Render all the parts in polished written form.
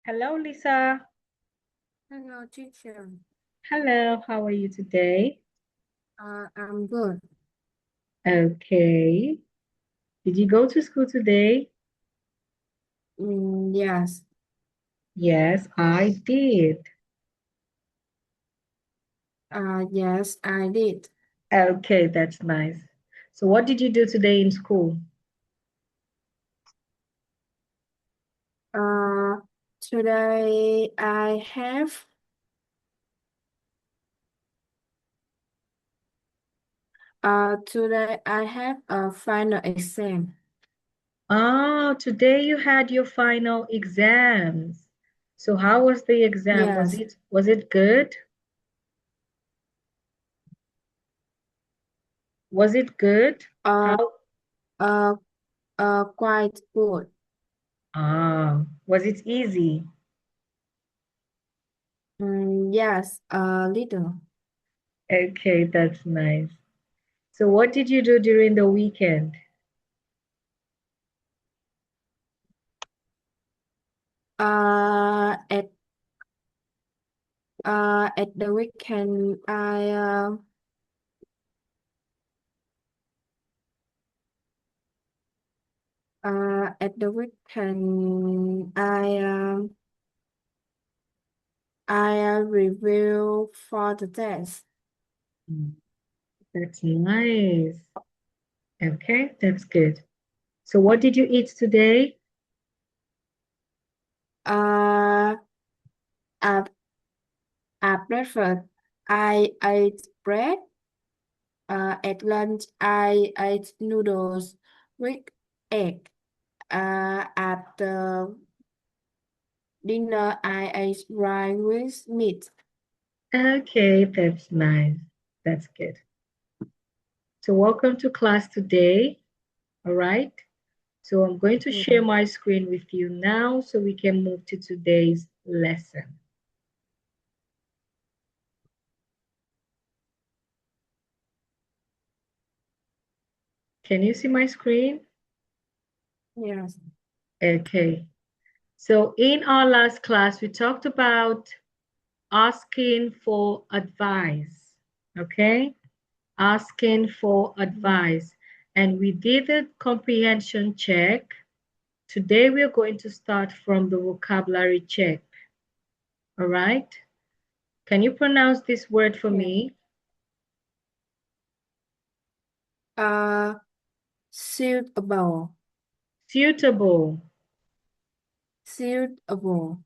Hello, Lisa. Hello, teacher. Hello, how are you today? I'm good. Okay. Did you go to school today? Yes. Yes, I did. Yes, I did. Okay, that's nice. So what did you do today in school? Uh, today I have a final exam. Oh, today you had your final exams. So how was the exam? Was Yes. it good? Was it good? Uh, How? uh, quite good. Was it easy? Yes, a little. Okay, that's nice. So what did you do during the weekend? Uh, at at the weekend, I review for the test. Mm, That's nice. Okay, that's good. So what did you eat today? Uh, at At breakfast, I ate bread. At lunch, I ate noodles with egg. At the dinner, I ate rice with meat. Okay, that's nice. That's good. So welcome to class today. All right. So I'm going to share Yeah. my screen with you now so we can move to today's lesson. Can you see my screen? Yes. Okay. So in our last class, we talked about asking for advice. Okay. Asking for advice. And we did a comprehension check. Today we are going to start from the vocabulary check. All right. Can you pronounce this word for Yeah. me? Uh, suitable. Suitable. Suitable.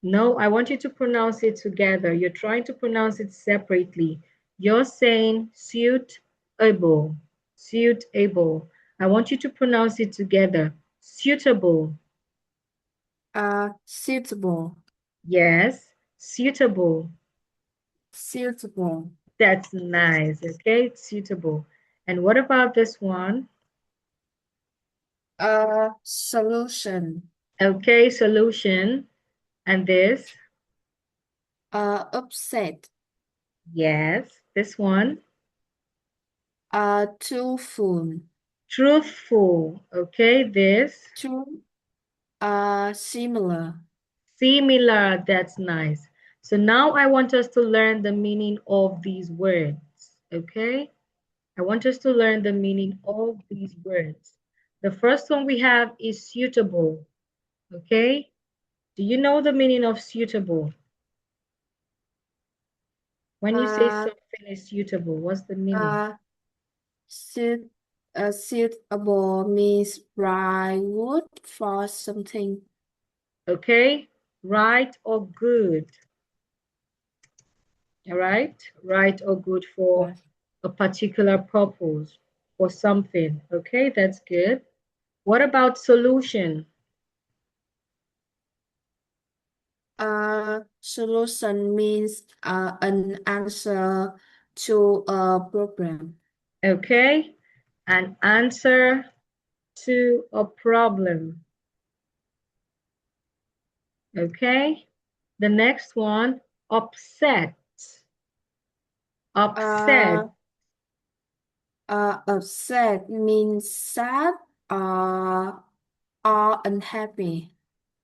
No, I want you to pronounce it together. You're trying to pronounce it separately. You're saying suitable. Suitable. I want you to pronounce it together. Suitable. Suitable. Yes, suitable. Suitable. That's nice. Okay, suitable. And what about this one? Solution. Okay, solution. And this? Upset. Yes, this one. Too full. Truthful. Okay, this. Too, similar. Similar. That's nice. So now I want us to learn the meaning of these words. Okay, I want us to learn the meaning of these words. The first one we have is suitable. Okay, do you know the meaning of suitable? When you say Uh, something is suitable, what's the meaning? uh, suit, suitable means right wood for something. Okay, right or good. All right, right or good for Yes. a particular purpose or something. Okay, that's good. What about solution? Solution means an answer to a problem. Okay, an answer to a problem. Okay, the next one, upset. Upset. Uh, Upset means sad or unhappy.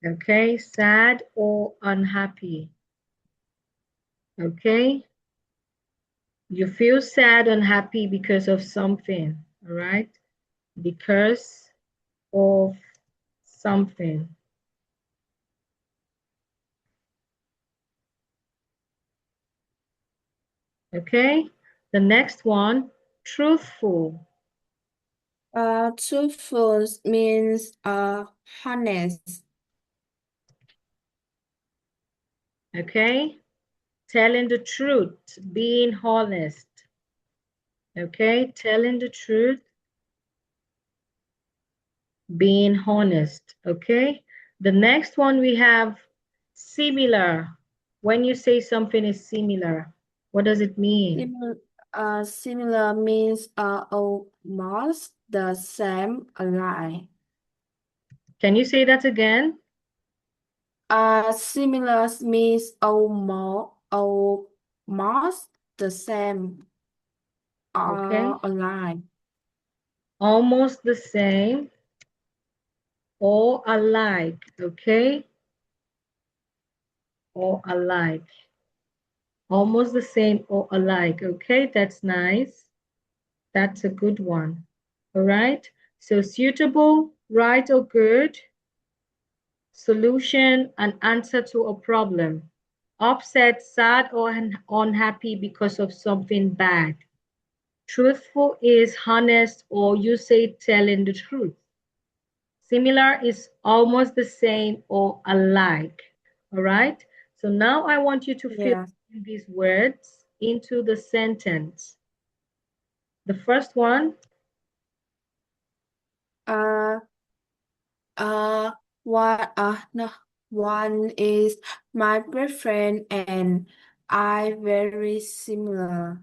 Okay, sad or unhappy. Okay, you feel sad, unhappy because of something, all right? Because of something. Okay, the next one, truthful. Truthful means honest. Okay, telling the truth, being honest. Okay, telling the truth, being honest. Okay, the next one we have similar. When you say something is similar, what does it mean? Similar means almost the same, alike. Can you say that again? Similar means almost the same, Okay, alike. almost the same or alike. Okay, or alike. Almost the same or alike. Okay, that's nice. That's a good one. All right. So suitable, right or good, solution, an answer to a problem. Upset, sad, or unhappy because of something bad. Truthful is honest, or you say telling the truth. Similar is almost the same or alike. All right. So now I want you to fill Yes. in these words into the sentence. The first one, Uh, uh, no, one is my boyfriend and I very similar.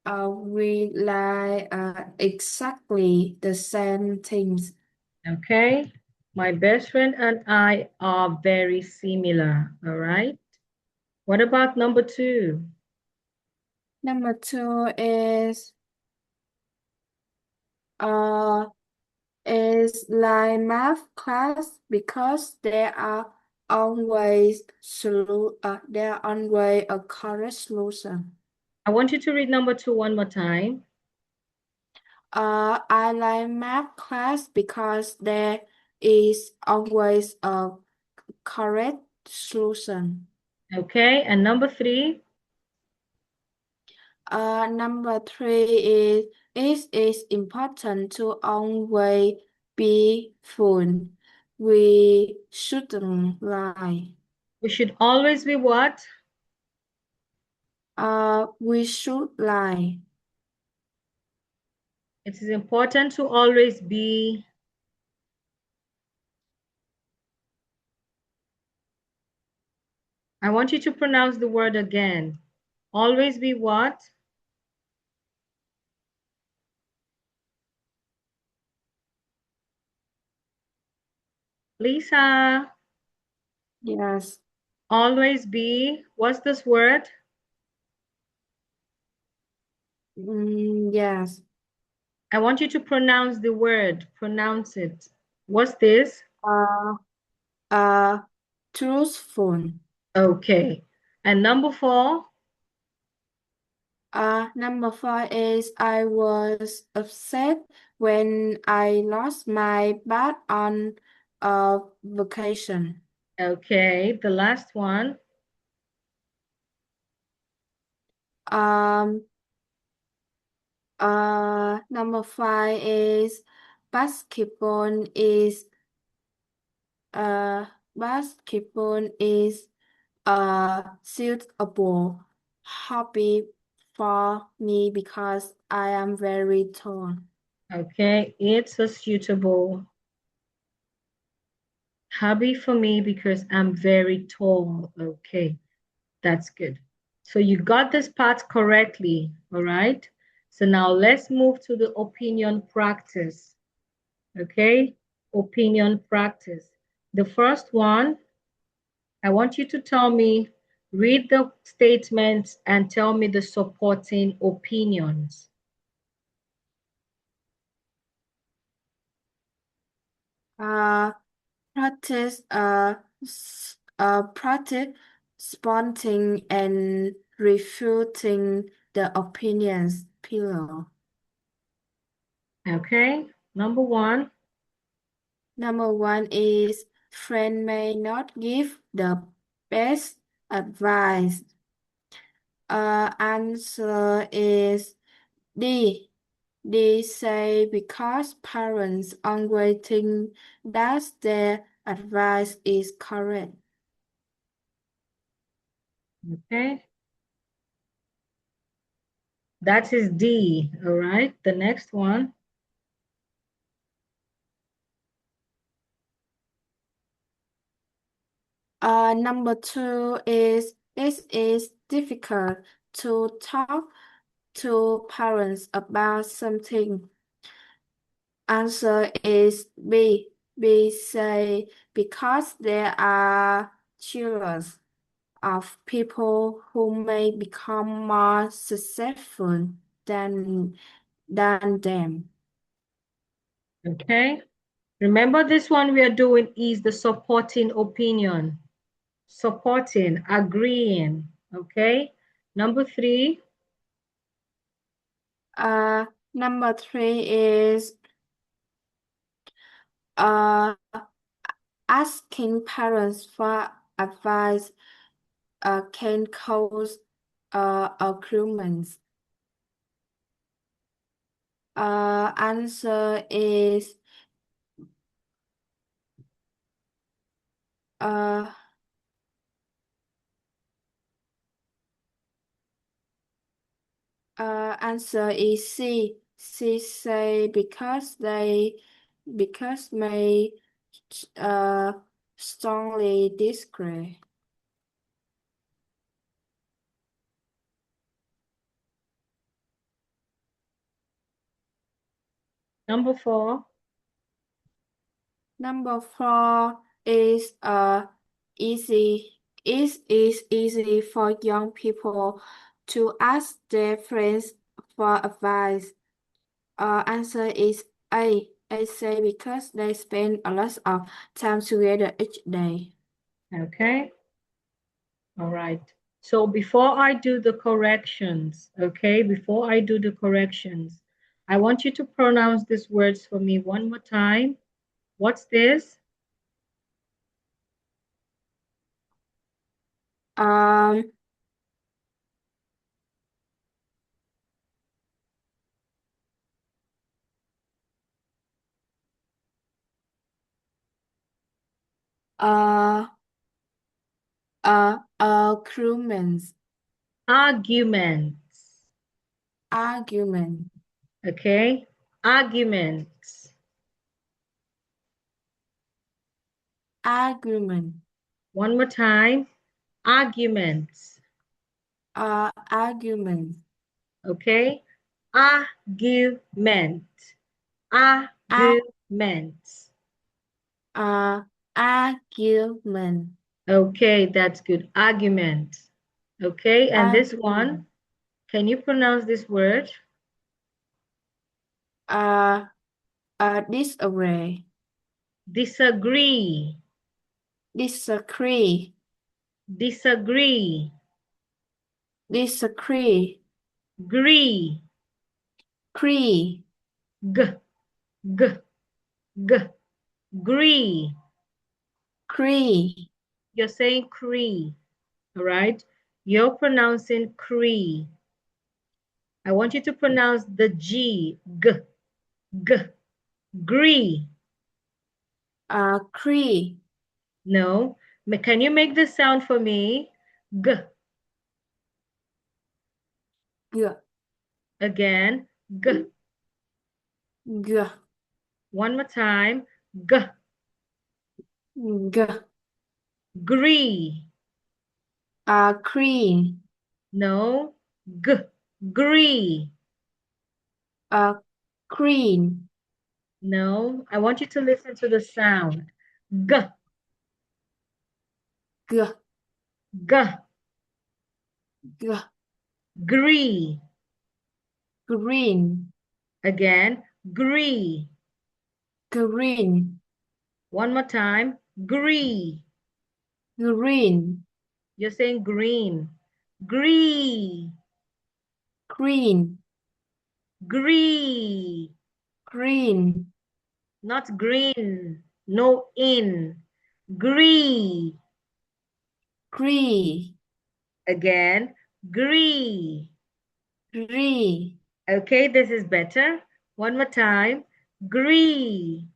We like exactly the same things. okay? My best friend and I are very similar, all right? What about number two? Number two uh is like math class because there are always a correct solution. I want you to read number two one more time. I like math class because there is always a correct solution. Okay, and number three? Number three is it is important to always be full. We shouldn't lie. We should always be what? We should lie. It is important to always be. I want you to pronounce the word again. Always be what? Lisa, Yes. always be. What's this word? Yes. I want you to pronounce the word. Pronounce it. What's this? Uh, uh, truthful. Okay. And number four? Number four is I was upset when I lost my bag on a vacation. Okay. The last one. Um, Number five is basketball is uh basketball is a suitable hobby for me because I am very tall. Okay. It's a suitable hobby for me because I'm very tall. Okay. That's good. So you got this part correctly. All right. So now let's move to the opinion practice. Okay. Opinion practice. The first one, I want you to tell me, read the statements and tell me the supporting opinions. Uh, practice practice spotting and refuting the opinions below. Okay. Number one. Number one is friend may not give the best advice. Answer is D. They say because parents always think that their advice is correct. Okay. That is D. All right. The next one. Number two is it is difficult to talk to parents about something. Answer is B. B say because there are children of people who may become more successful than than them. Okay. Remember this one we are doing is the supporting opinion. Supporting, agreeing. Okay. Number three. Uh, Number three is uh asking parents for advice can cause arguments. Answer is uh answer is C. C say because may uh strongly disagree. Number four. Number four is is easy for young people to ask their friends for advice. Answer is A. I say because they spend a lot of time together each day. Okay. All right. So before I do the corrections, okay, before I do the corrections, I want you to pronounce these words for me one more time. What's this? Um, uh, Arguments, Arguments. argument, Okay. Arguments. argument, One more time. Arguments. argument, Okay. Argument. ar Arguments. argument, Okay, that's good. Argument. Okay, and this one, argument, can you pronounce this word? uh, disagree, Disagree. disagree, Disagree. disagree, Gree. agree, G. G. G. Gree. agree, You're saying cree. All right. You're pronouncing cree. I want you to pronounce the G. G. G. Gree. agree, No. Can you make the sound for me? G. g, Again. G. g, One more time. G. g, Gree. agree, No. G. Gree. green, No. I want you to listen to the sound. G. g, G. g, Gree. green, Again. Gree. green, One more time. Gree. green, You're saying green. Gree. green, Gree. green, Not green. No in. Gree. green, Again. Gree. green, Okay, this is better. One more time. Gree.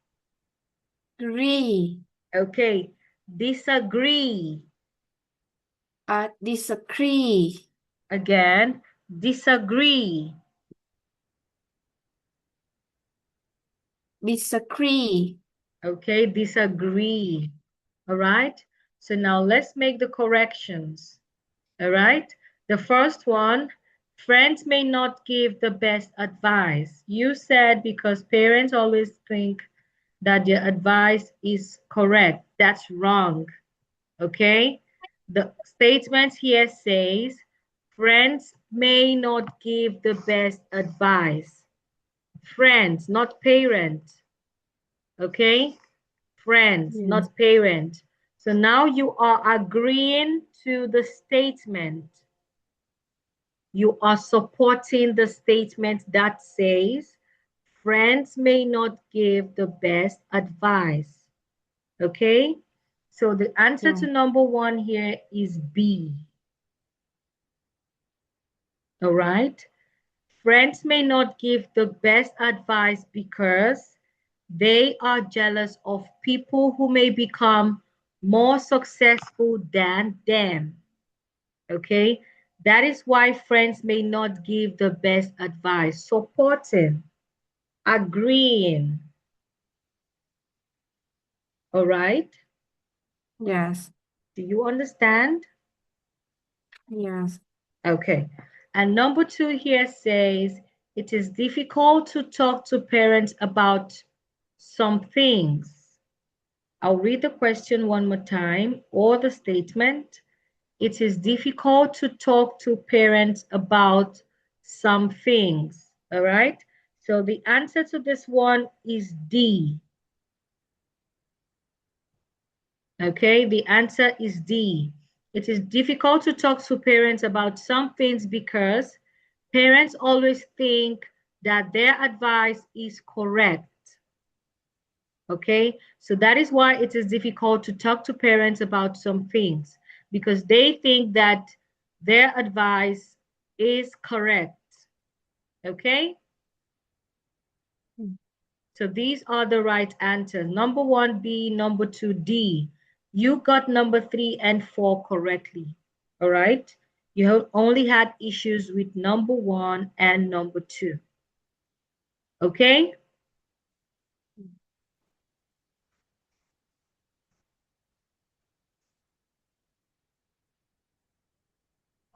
green, Okay. Disagree. disagree, Again. Disagree. disagree. Okay, disagree. All right. So now let's make the corrections. All right. The first one, friends may not give the best advice. You said because parents always think that their advice is correct. That's wrong. Okay. The statement here says, friends may not give the best advice. Friends, not parents. Okay. Friends, Yes, not parent. So now you are agreeing to the statement. You are supporting the statement that says, friends may not give the best advice. Okay? So the answer yeah, to number one here is B. All right? Friends may not give the best advice because they are jealous of people who may become more successful than them. Okay? That is why friends may not give the best advice. Supporting, agreeing. All right? yes, Do you understand? yes, Okay. And number two here says, it is difficult to talk to parents about some things. I'll read the question one more time or the statement. It is difficult to talk to parents about some things. All right. So the answer to this one is D. Okay. The answer is D. It is difficult to talk to parents about some things because parents always think that their advice is correct. Okay, so that is why it is difficult to talk to parents about some things because they think that their advice is correct. Okay, so these are the right answers. Number one, B, number two, D. You got number three and four correctly. All right, you have only had issues with number one and number two. Okay.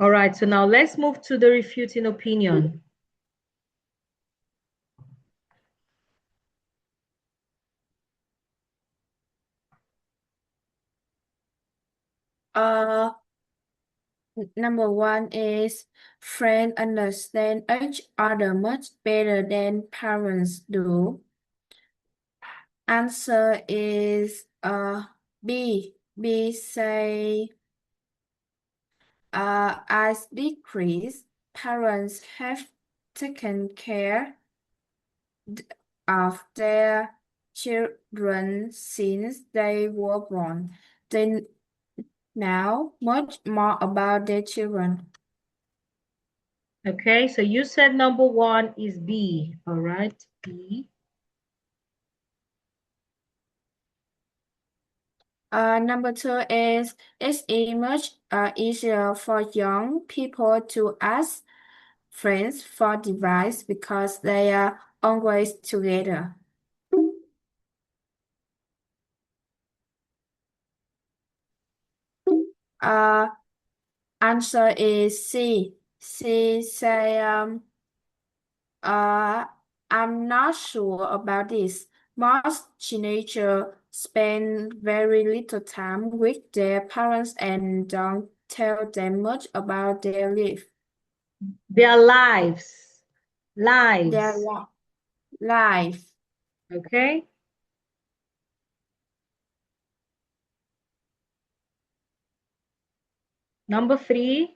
All right, so now let's move to the refuting opinion. uh, number one is friends understand each other much better than parents do. Answer is B. B say as decrease, parents have taken care of their children since they were born. They know much more about their children. Okay, so you said number one is B, all right, B. Number two is it's much easier for young people to ask friends for advice because they are always together. Uh, Answer is C. C say uh I'm not sure about this. Most teenagers spend very little time with their parents and don't tell them much about their Their lives, their lives, life. okay? Number 3,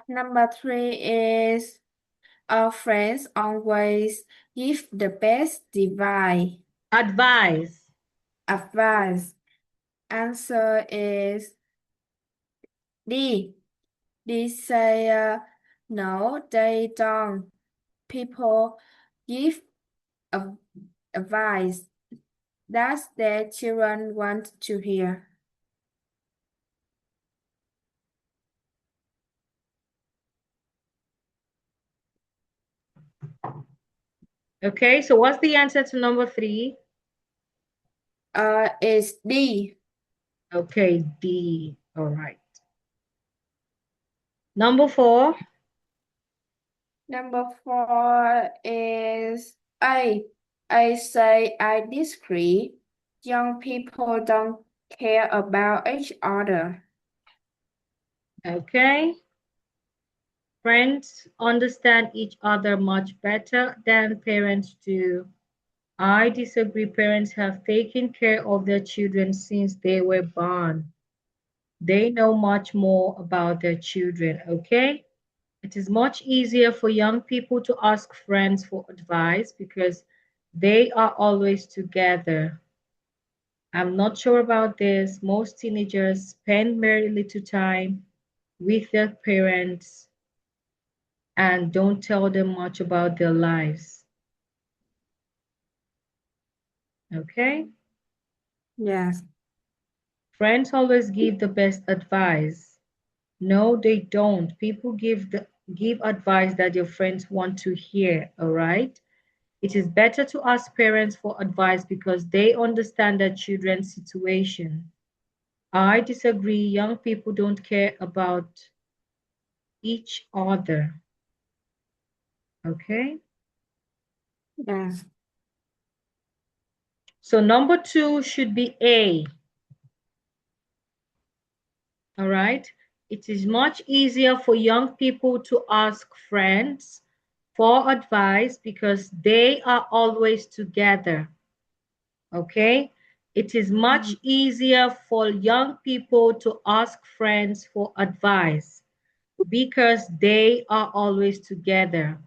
Number three is our friends always give the best advice. advice. Answer is D. They say no, they don't. People give a- advice that their children want to hear. Okay, so what's the answer to number 3? Is D. Okay, D. All right. Number 4, Number four is A. I say I disagree. Young people don't care about each other. okay. Friends understand each other much better than parents do. I disagree. Parents have taken care of their children since they were born. They know much more about their children, okay? It is much easier for young people to ask friends for advice because they are always together. I'm not sure about this. Most teenagers spend very little time with their parents and don't tell them much about their lives. Okay? Yes. Friends always give the best advice. No, they don't. People give advice that your friends want to hear, all right? It is better to ask parents for advice because they understand their children's situation. I disagree. Young people don't care about each other. Okay? Yes. So number 2 should be A. All right? It is much easier for young people to ask friends for advice because they are always together. Okay? It is much easier for young people to ask friends for advice because they are always together.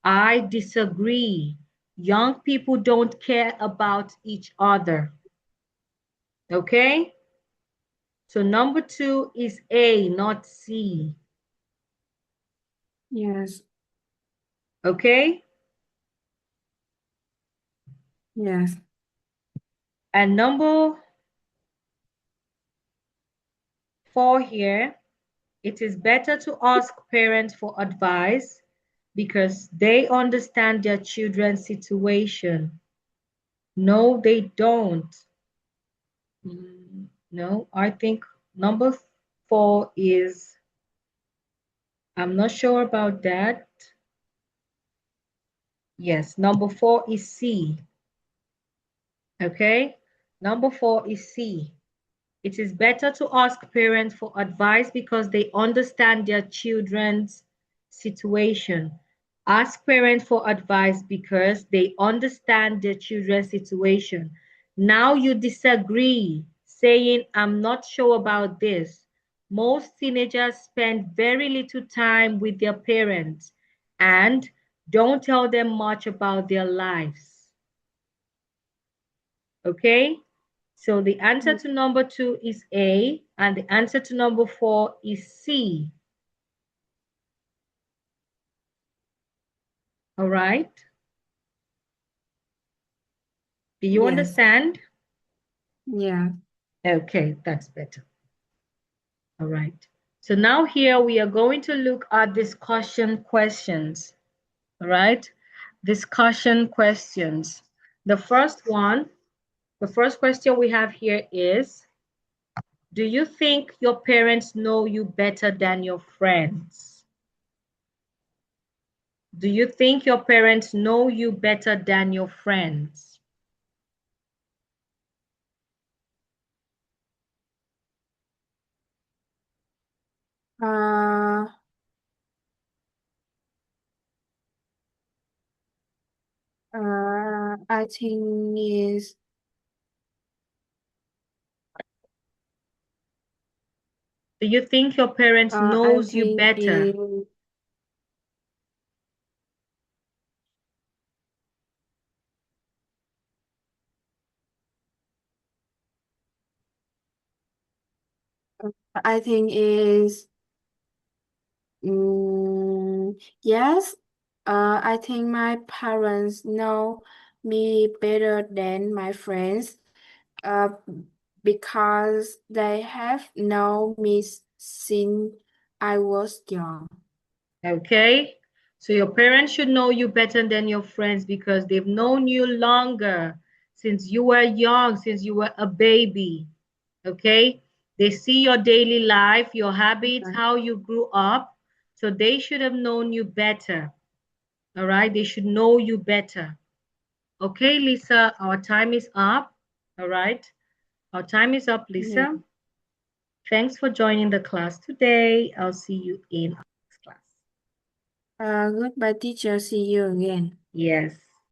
I disagree. Young people don't care about each other. Okay? So number 2 is A, not C. Yes. Okay? Yes. And number 4 here, it is better to ask parents for advice because they understand their children's situation. No, they don't. No, I think number 4 is, I'm not sure about that. Yes, number 4 is C. Okay? Number 4 is C. It is better to ask parents for advice because they understand their children's situation. Ask parents for advice because they understand their children's situation. Now you disagree, saying, I'm not sure about this. Most teenagers spend very little time with their parents and don't tell them much about their lives. Okay? So the answer to number 2 is A, and the answer to number 4 is C. All right? Do you Yes. understand? Yeah. Okay, that's better. All right. So now here we are going to look at discussion questions. All right? Discussion questions. The first one, the first question we have here is, do you think your parents know you better than your friends? Do you think your parents know you better than your friends? Uh, I think is, Do you think your parents I knows you think better? I think is yes. I think my parents know me better than my friends. Uh, because they have known me since I was young. Okay. So your parents should know you better than your friends because they've known you longer since you were young, since you were a baby. Okay. They see your daily life, your habits, Okay. how you grew up. So they should have known you better. All right. They should know you better. Okay, Lisa, our time is up. All right. Our time is up, Yeah. Lisa. Thanks for joining the class today. I'll see you in our next class. Goodbye, teacher. See you again. Yes.